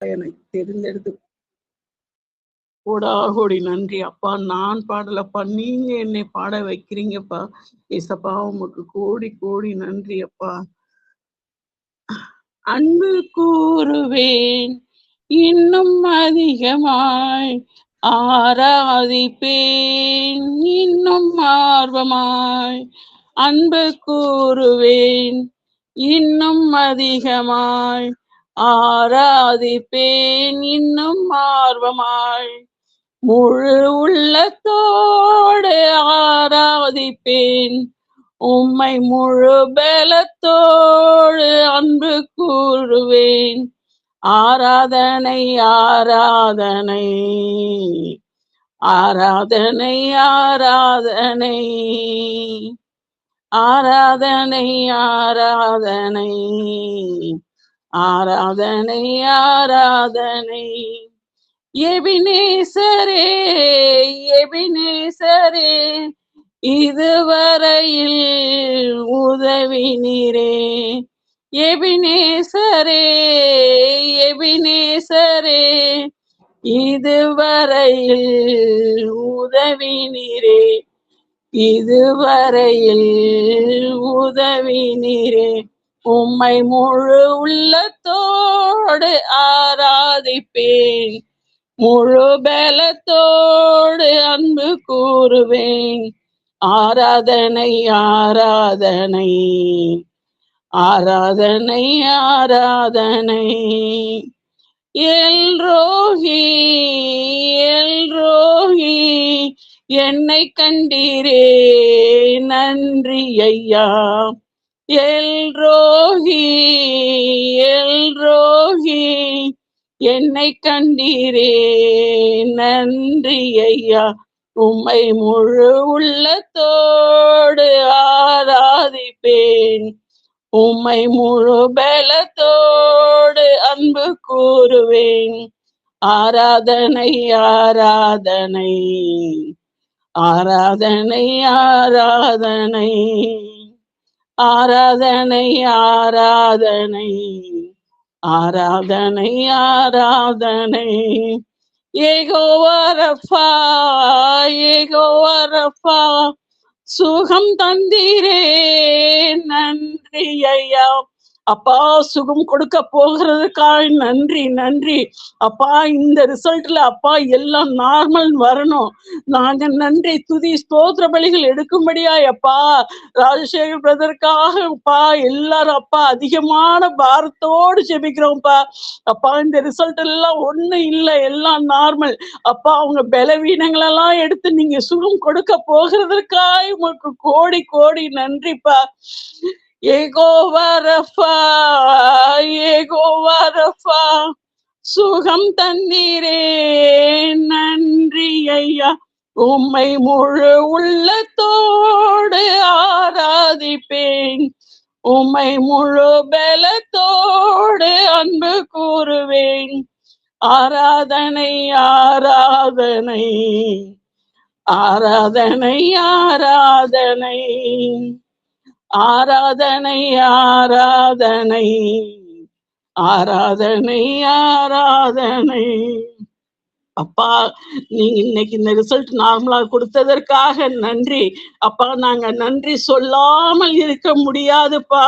எனக்கு தெரிந்தெடுத்து கோடாகோடி நன்றி அப்பா. நான் பாடலப்பா, நீங்க என்னை பாட வைக்கிறீங்கப்பா. ஏசப்பா, உமக்கு கோடி கோடி நன்றி அப்பா. அன்பு கூறுவேன் இன்னும் அதிகமாய், ஆராதிப்பேன் இன்னும் ஆர்வமாய். அன்பு கூறுவேன் இன்னும் அதிகமாய், ஆராதிப்பேன் இன்னும் ஆர்வமாய். முழு உள்ளத்தோடு ஆராதிப்பேன் உம்மை, முழு பலத்தோடு அன்பு கூறுவேன். ஆராதனை ஆராதனை ஆராதனை ஆராதனை ஆராதனை ஆராதனை ஆராதனை ஆராதனை. எபினேசரே எபினேசரே, இதுவரையில் உதவி நீரே. எபினேசரே எபினேசரே, இதுவரையில் உதவி நீரே. இதுவரையில் உதவி நீரே. உம்மை முழு உள்ளத்தோடு ஆராதிப்பேன், முழு பலத்தோடு அன்பு கூறுவேன். ஆராதனை ஆராதனை ஆராதனை ஆராதனை. எல்ரோஹி எல்ரோஹி, என்னை கண்டீரே நன்றி ஐயா. எல்ரோஹி எல்ரோஹி, என்னை கண்டீரே நன்றி ஐயா. உம்மை முழு உள்ளத்தோடு ஆராதிப்பேன், உம்மை முழு பலத்தோடு அன்பு கூறுவேன். ஆராதனை ஆராதனை ஆராதனை ஆராதனை ஆராதனை ஆராதனை ஆராதனை ஆராதனை. யெகோவா ரஃபா யெகோவா ரஃபா, சுகம் தந்தீரே நன்றி ஐயா. அப்பா, சுகம் கொடுக்க போகிறதுக்காய் நன்றி நன்றி அப்பா. இந்த ரிசல்ட்ல அப்பா எல்லாம் நார்மல் வரணும். நாங்க நன்றி துதி ஸ்தோத்திர பலிகள் எடுக்கும்படியாய் அப்பா, ராஜசேகர் பிரதருக்காக அப்பா எல்லாரும் அப்பா அதிகமான பாரத்தோடு ஜெபிக்கிறோம்ப்பா. அப்பா, இந்த ரிசல்ட் எல்லாம் ஒண்ணு இல்லை, எல்லாம் நார்மல் அப்பா. அவங்க பலவீனங்களெல்லாம் எடுத்து நீங்க சுகம் கொடுக்க போகிறதற்காய் உங்களுக்கு கோடி கோடி நன்றிப்பா. யெகோவா ரஃபா யெகோவா ரஃபா, சுகம் தந்தீரே நன்றி ஐயா. உம்மை முழு உள்ளத்தோடு ஆராதிப்பேன், உம்மை முழு பலத்தோடு அன்பு கூறுவேன். ஆராதனை ஆராதனை ஆராதனை ஆராதனை ஆராதனை ஆராதனை ஆராதனை ஆராதனை. அப்பா, நீங்க இன்னைக்கு இந்த ரிசல்ட் நார்மலா கொடுத்ததற்காக நன்றி அப்பா. நாங்க நன்றி சொல்லாமல் இருக்க முடியாதுப்பா.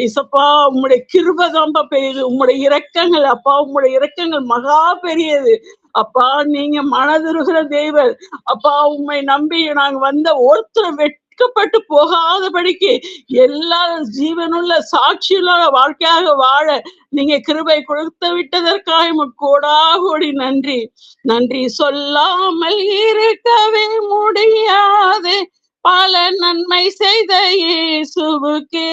இசப்பா, உம்முடைய கிருபைதான்ப்பா பெரியது, உம்முடைய இரக்கங்கள் அப்பா, உம்முடைய இரக்கங்கள் மகா பெரியது அப்பா. நீங்க மனதுருகிற தெய்வம் அப்பா. உம்மை நம்பி நாங்க வந்த ஒருத்தர் வெட்கப்பட்டு போகாதபடிக்கு எல்லா ஜீவனுள்ள சாட்சியுள்ள வாழ்க்கையாக வாழ நீங்க கிருபை கொடுத்து விட்டதற்காக கோடாகோடி நன்றி நன்றி. சொல்லாமல் இருக்கவே முடியாது பல நன்மை செய்த இயேசுவுக்கே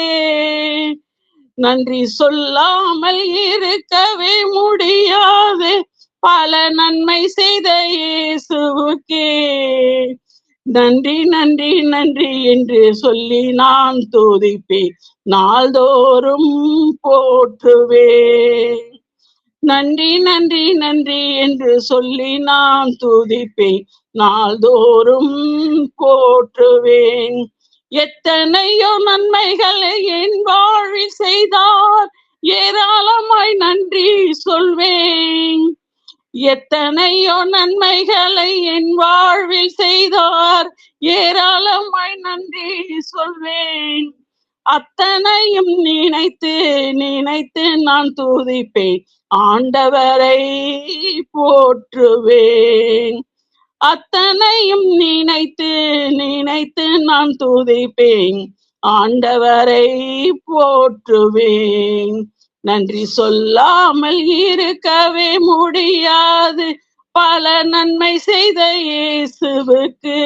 நன்றி. சொல்லாமல் இருக்கவே முடியாது பல நன்மை செய்த இயேசுவுக்கே நன்றி நன்றி நன்றி என்று சொல்லி நான் துதிப்பேன், நாள்தோறும் போற்றுவேன். நன்றி நன்றி நன்றி என்று சொல்லி நான் துதிப்பேன், நாள்தோறும் போற்றுவேன். எத்தனையோ நன்மைகளை என் வாழ்வில் செய்தார், ஏராளமாய் நன்றி சொல்வேன். எத்தனையோ நன்மைகளை என் வாழ்வில் செய்தார், ஏராளமாய் நன்றி சொல்வேன். அத்தனையும் நினைத்து நினைத்து நான் துதிப்பேன், ஆண்டவரை போற்றுவேன். அத்தனையும் நினைத்து நினைத்து நான் துதிப்பேன், ஆண்டவரை போற்றுவேன். நன்றி சொல்லாமல் இருக்கவே முடியாது, பல நன்மை செய்த இயேசுவுக்கு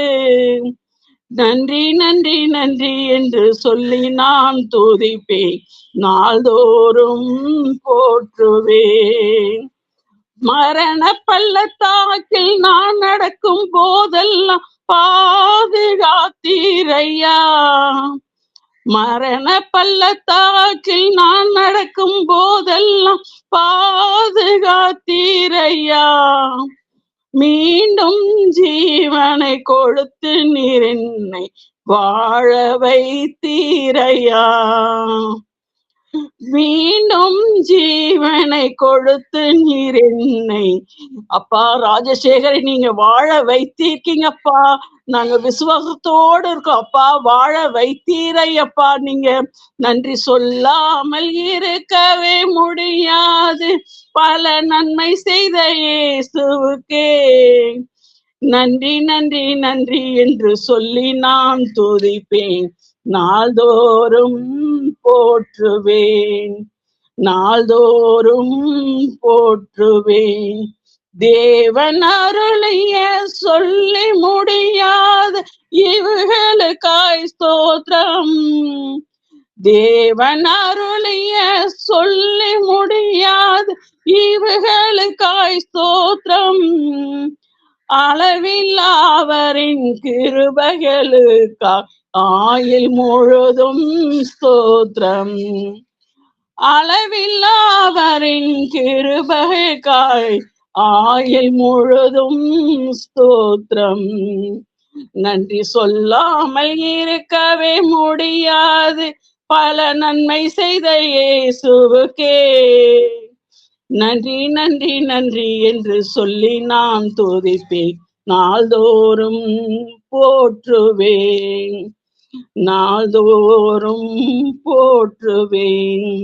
நன்றி நன்றி நன்றி என்று சொல்லி நான் துதிப்பேன், நாள்தோறும் போற்றுவேன். மரண பள்ளத்தாக்கில் நான் நடக்கும் போதெல்லாம் பாதுகாத்தீரையா. மரண பள்ளத்தாக்கில் நான் நடக்கும் போதெல்லாம் பாதுகாத்தீரையா. மீண்டும் ஜீவனை கொடுத்து நீர் என்னை வாழ வைத்தீரையா. மீண்டும் ஜீவனை கொடுத்து நீர் என்னை அப்பா ராஜசேகரை நீங்க வாழ வைத்திருக்கீங்கப்பா. நாங்க விசுவாசத்தோடு இருக்கோம் அப்பா, வாழ வைத்தீரையப்பா. நீங்க நன்றி சொல்லாமல் இருக்கவே முடியாது, பல நன்மை செய்த இயேசுவுக்கே நன்றி நன்றி நன்றி என்று சொல்லி நான் துதிப்பேன், நாள்தோறும் போற்றுவேன், நாள்தோறும் போற்றுவேன். தேவன் அருளிய சொல்லி முடியாத இவர்களுக்காய் ஸ்தோத்திரம். தேவன் அருளிய சொல்லி முடியாத இவர்களுக்காய் ஸ்தோத்திரம். அளவில்லாவரின் கிருபைகளுக்காய் ஆயுள் முழுதும் ஸ்தோத்திரம். அளவில்லாவரின் கிருபைக்காய் ஆயுள் முழுதும் ஸ்தோத்திரம். நன்றி சொல்லாமல் இருக்கவே முடியாது, பல நன்மை செய்த இயேசுவுக்கே நன்றி நன்றி நன்றி என்று சொல்லி நான் துதிப்பேன், நாள்தோறும் போற்றுவேன், நாள்தோறும் போற்றுவேன்.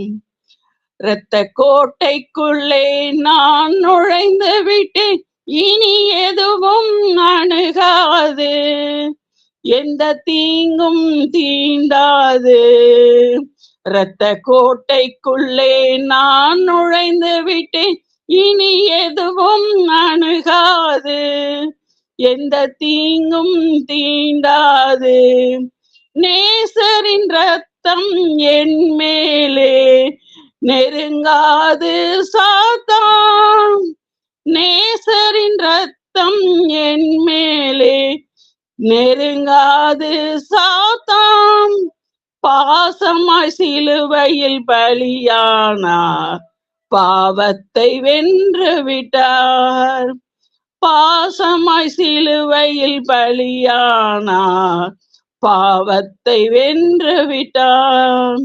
இரத்த கோட்டைக்குள்ளே நான் நுழைந்து விட்டேன், இனி எதுவும் அணுகாது, எந்த தீங்கும் தீண்டாது. இரத்த கோட்டைக்குள்ளே நான் நுழைந்து விட்டேன், இனி எதுவும் அணுகாது, எந்த தீங்கும் தீண்டாது. நேசரின் ரத்தம் என் மேலே நெருங்காது சாத்தான், நேசரின் ரத்தம் என் மேலே நெருங்காது சாத்தான். பாசமாய் சிலுவையில் பலியானார், பாவத்தை வென்று விட்டார். பாசமாய் சிலுவையில் பலியானார், பாவத்தை வென்று விட்டார்.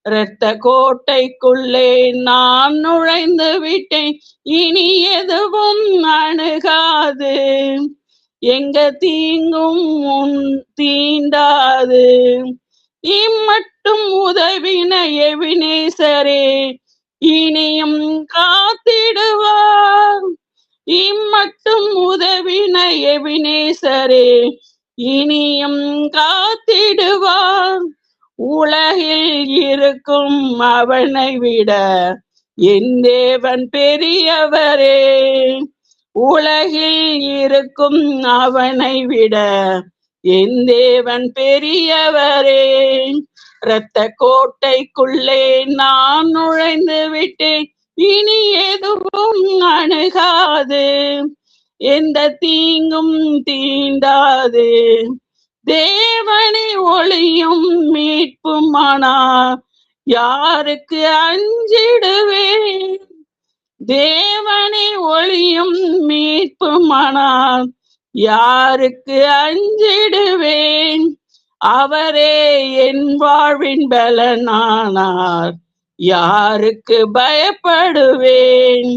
இரத்த கோட்டைக்குள்ளே நான் நுழைந்து விட்டேன், இனி எதுவும் அணுகாது, எங்க தீங்கும் தீண்டாது. இம்மட்டும் உதவின எபினேசரே இனியும் காத்திடுவார். இம்மட்டும் உதவின எபினேசரே இனியும் காத்திடுவார். உலகில் இருக்கும் அவனை விட என் தேவன் பெரியவரே. உலகில் இருக்கும் அவனை விட என் தேவன் பெரியவரே. இரத்த கோட்டைக்குள்ளே நான் நுழைந்து விட்டேன், இனி எதுவும் அணுகாது, எந்த தீங்கும் தீண்டாது. தேவனை ஒளியும் மீட்புமானா யாருக்கு அஞ்சிடுவேன். தேவனை ஒளியும் மீட்புமானால் யாருக்கு அஞ்சிடுவேன். அவரே என் வாழ்வின் பலனானார், யாருக்கு பயப்படுவேன்?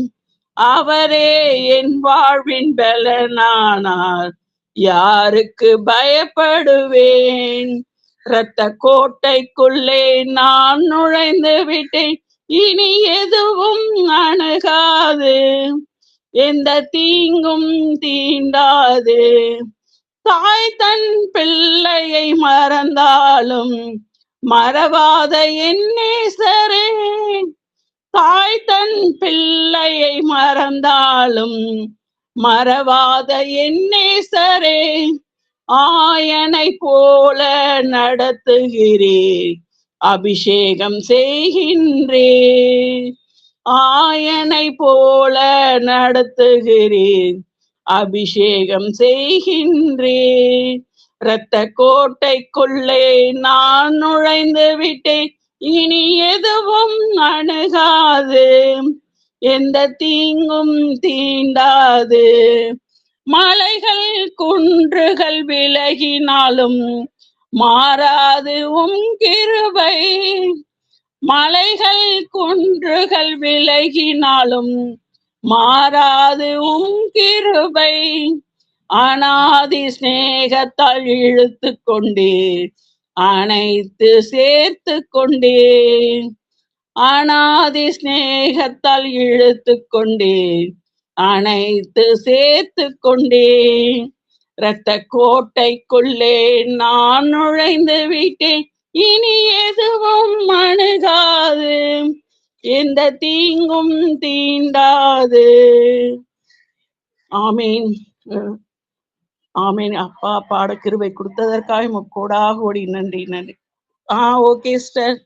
அவரே என் வாழ்வின் பலனானார். யாருக்கு பயப்படுவேன்? இரத்த கோட்டைக்குள்ளே நான் நுழைந்து விட்டேன், இனி எதுவும் அணுகாது, எந்த தீங்கும் தீண்டாது. தாய் தன் பிள்ளையை மறந்தாலும் மறவாத என் நேசரே, தாய் தன் பிள்ளையை மறந்தாலும் மறவாத என் நேசரே, ஆயனை போல நடத்துகிறேன், அபிஷேகம் செய்கின்றேன். ஆயனை போல நடத்துகிறேன், அபிஷேகம் செய்கின்றேன். இரத்த கோட்டைக்குள்ளே நான் நுழைந்து விட்டேன், இனி எதுவும் அணுகாது, எந்த தீங்கும் தீண்டாது. மலைகள் குன்றுகள் விலகினாலும் மாறாது உம் கிருபை. மலைகள் குன்றுகள் விலகினாலும் மாறாது உம் கிருபை. அநாதி சிநேகத்தால் இழுத்து கொண்டே அனைத்து சேர்த்து கொண்டே. அநாதி சிநேகத்தால் இழுத்து கொண்டே அனைத்து சேர்த்து கொண்டே. இரத்த கோட்டைக்குள்ளே நான் நுழைந்து விட்டேன், இனி எதுவும் அணுகாது, எந்த தீங்கும் தீண்டாது. ஆமீன், ஆமீன். அப்பா பாட கிருபை கொடுத்ததற்காக கோடாக ஓடி நன்றி. நன்றி. Okay sister.